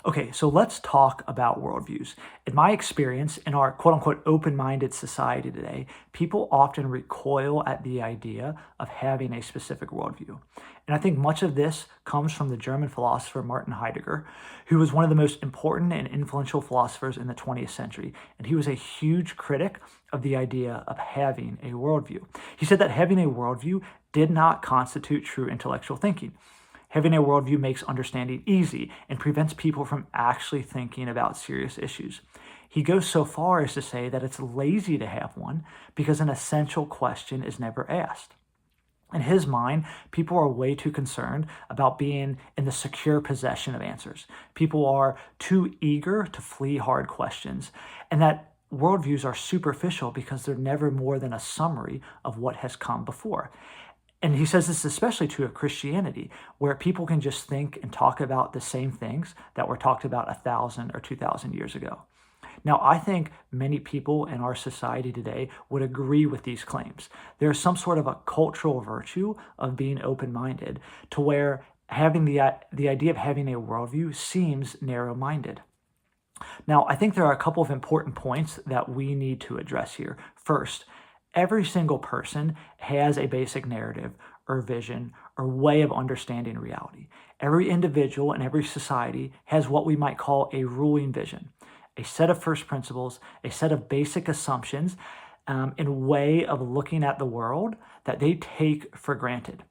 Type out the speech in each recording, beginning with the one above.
Okay, so let's talk about worldviews. In my experience, in our quote unquote open minded society today, people often recoil at the idea of having a specific worldview. And I think much of this comes from the German philosopher Martin Heidegger, who was one of the most important and influential philosophers in the 20th century. And he was a huge critic of the idea of having a worldview. He said that having a worldview did not constitute true intellectual thinking. Having a worldview makes understanding easy and prevents people from actually thinking about serious issues. He goes so far as to say that it's lazy to have one because an essential question is never asked. In his mind, people are way too concerned about being in the secure possession of answers. People are too eager to flee hard questions, and that worldviews are superficial because they're never more than a summary of what has come before. And he says this is especially true of Christianity, where people can just think and talk about the same things that were talked about 1,000 or 2,000 years ago. Now, I think many people in our society today would agree with these claims. There's some sort of a cultural virtue of being open-minded to where having the idea of having a worldview seems narrow-minded. Now, I think there are a couple of important points that we need to address here. First, every single person has a basic narrative or vision or way of understanding reality. Every individual and every society has what we might call a ruling vision, a set of first principles, a set of basic assumptions, and a way of looking at the world that they take for granted.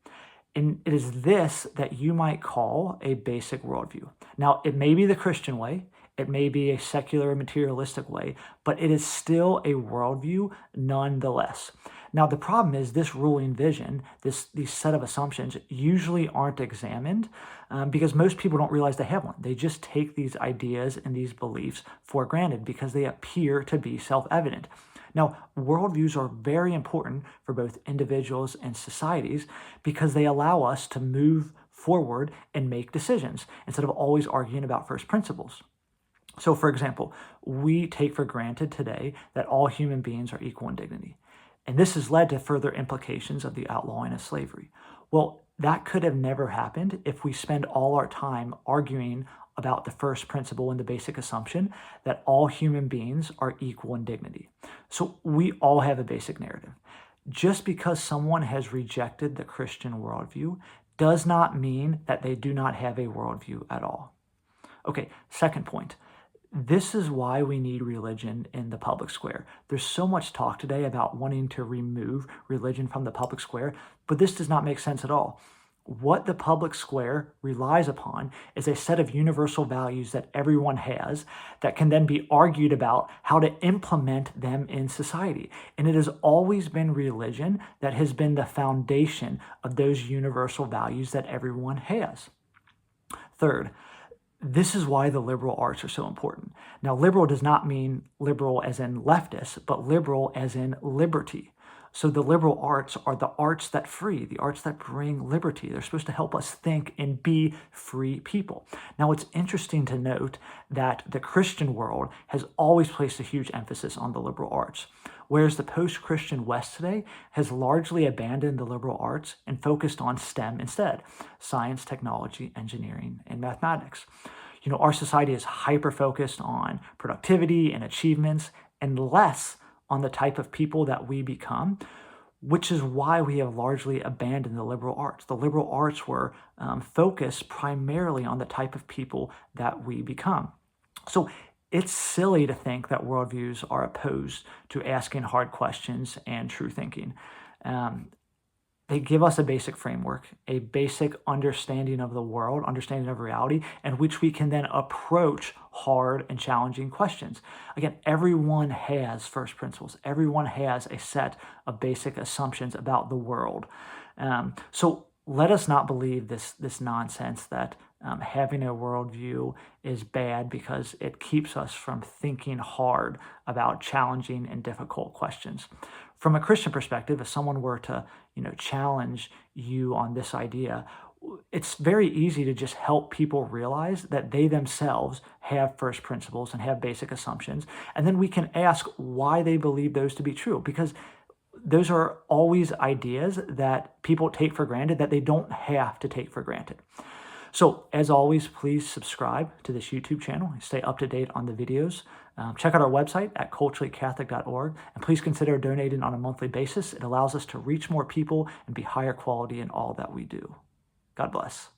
And it is this that you might call a basic worldview. Now, it may be the Christian way, it may be a secular materialistic way, but it is still a worldview nonetheless. Now, the problem is this ruling vision, these set of assumptions usually aren't examined because most people don't realize they have one. They just take these ideas and these beliefs for granted because they appear to be self-evident. Now, worldviews are very important for both individuals and societies because they allow us to move forward and make decisions instead of always arguing about first principles. So, for example, we take for granted today that all human beings are equal in dignity. And this has led to further implications of the outlawing of slavery. Well, that could have never happened if we spend all our time arguing about the first principle and the basic assumption that all human beings are equal in dignity. So we all have a basic narrative. Just because someone has rejected the Christian worldview does not mean that they do not have a worldview at all. Okay, second point. This is why we need religion in the public square. There's so much talk today about wanting to remove religion from the public square, but this does not make sense at all. What the public square relies upon is a set of universal values that everyone has that can then be argued about how to implement them in society. And it has always been religion that has been the foundation of those universal values that everyone has. Third, this is why the liberal arts are so important. Now, liberal does not mean liberal as in leftist, but liberal as in liberty. So the liberal arts are the arts that free, the arts that bring liberty. They're supposed to help us think and be free people. Now, it's interesting to note that the Christian world has always placed a huge emphasis on the liberal arts, whereas the post-Christian West today has largely abandoned the liberal arts and focused on STEM instead: science, technology, engineering, and mathematics. Our society is hyper-focused on productivity and achievements and less on the type of people that we become, which is why we have largely abandoned the liberal arts. The liberal arts were focused primarily on the type of people that we become. So it's silly to think that worldviews are opposed to asking hard questions and true thinking. They give us a basic framework, a basic understanding of the world, understanding of reality, and which we can then approach hard and challenging questions. Again, everyone has first principles. Everyone has a set of basic assumptions about the world. So let us not believe this nonsense that having a worldview is bad because it keeps us from thinking hard about challenging and difficult questions. From a Christian perspective, if someone were to, challenge you on this idea, it's very easy to just help people realize that they themselves have first principles and have basic assumptions. And then we can ask why they believe those to be true, because those are always ideas that people take for granted that they don't have to take for granted. So, as always, please subscribe to this YouTube channel and stay up to date on the videos. Check out our website at culturallycatholic.org, and please consider donating on a monthly basis. It allows us to reach more people and be higher quality in all that we do. God bless.